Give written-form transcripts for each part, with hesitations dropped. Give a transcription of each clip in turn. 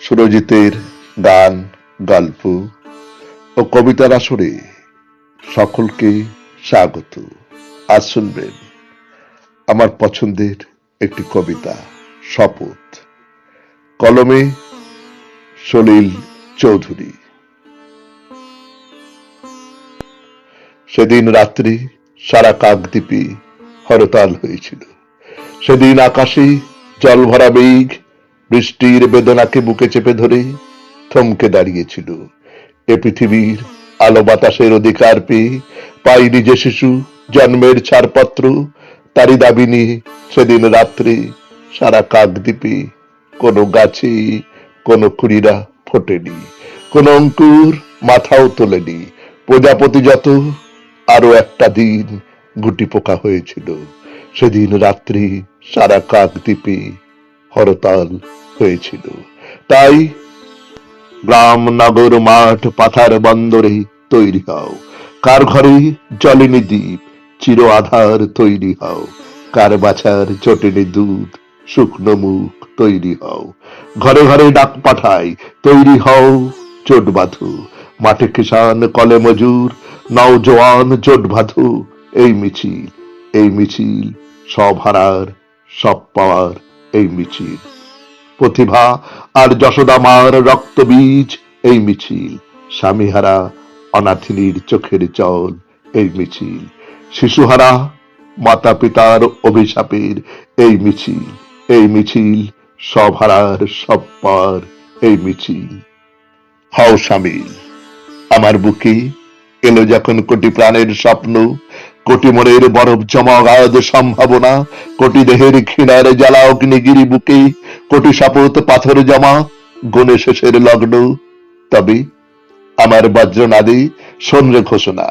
সুরজিতের গান, গল্প ও কবিতার আসরে সকলকে স্বাগত। আজ শুনবেন আমার পছন্দের একটি কবিতা, শপথ। কলমে সলিল চৌধুরী। সেদিন রাত্রি সারা কাকদ্বীপে হরতাল হয়েছিল। সেদিন আকাশে জল ভরা মেঘ বৃষ্টির বেদনাকে বুকে চেপে ধরে থমকে দাঁড়িয়েছিল। এ পৃথিবীর আলো বাতাসের অধিকার পেয়ে পায়নি যে শিশু জন্মের ছাড়পত্র, তারই দাবি নিয়ে সেদিন রাত্রে সারা কাকদ্বীপে কোনো গাছে কোনো কুড়িরা ফোটেনি, কোনো অঙ্কুর মাথাও তোলেনি। প্রজাপতি যত আরো একটা দিন গুটি পোকা হয়েছিল। সেদিন রাত্রি সারা কাকদ্বীপে হরতাল হয়েছিল। তাই গ্রাম নগর মাঠ পাথার বন্দরে তৈরি হও, কার ঘরে জ্বলেনি দ্বীপ চির আধার তৈরি হও, কার বাছার চটেনি দুধ শুকনো মুখ তৈরি হও। ঘরে ঘরে ডাক পাঠাই তৈরি হও জোট বাঁধো, মাঠে কিষান কলে মজুর নওজোয়ান জোট বাঁধো। এই মিছিল, এই মিছিল, সব হারার সব পাওয়ার এই মিছিল। প্রতিভা আর যশোদামার রক্ত বীজ এই মিছিল। স্বামীহারা অনাথিনীর চোখের জল এই মিছিল। শিশুহারা মাতা পিতার অভিশাপের এই মিছিল। এই মিছিল সব হারার সব পার এই মিছিল। হও সামিল আমার বুকে, এলো যখন কোটি প্রাণের স্বপ্ন, কোটি মনের বরফ জমা অগাধ সম্ভাবনা, কোটি দেহের ঘৃণার জ্বালা অগ্নিগিরি বুকে, কোটি শপথ পাথর জমা গণে শেষের লগ্ন। তবে আমার বজ্রনাদে শোনরে ঘোষণা,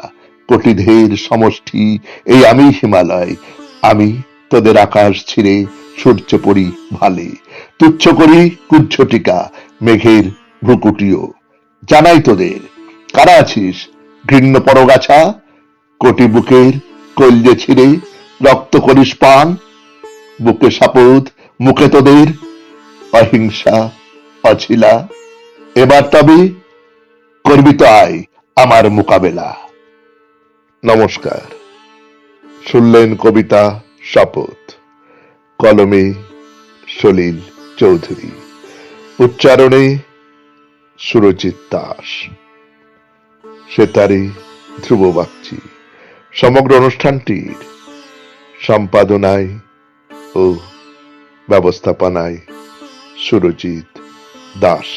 কোটি ঢের সমষ্টি এই আমি হিমালয়। আমি তোদের আকাশ ছিঁড়ে সূর্য পড়ি ভালে, তুচ্ছ করি কুজ্ঝটিকা মেঘের ভ্রুকুটিও। জানাই তোদের কারা আছিস ঘৃণ্য পরগাছা, কোটি বুকের কলজে ছিঁড়ে রক্ত করিস পান। বুকে শপথ মুখে তোদের অহিংসা অছিলা। এবার তবে করবি তো আয় আমার মোকাবেলা। নমস্কার। শুনলেন কবিতা শপথ, কলমে সলিল চৌধুরী, উচ্চারণে সুরজিৎ দাস, সেতারে ধ্রুব বাগচি। সমগ্র অনুষ্ঠানটির সম্পাদনায় ও ব্যবস্থাপনায় সুরজিৎ দাস।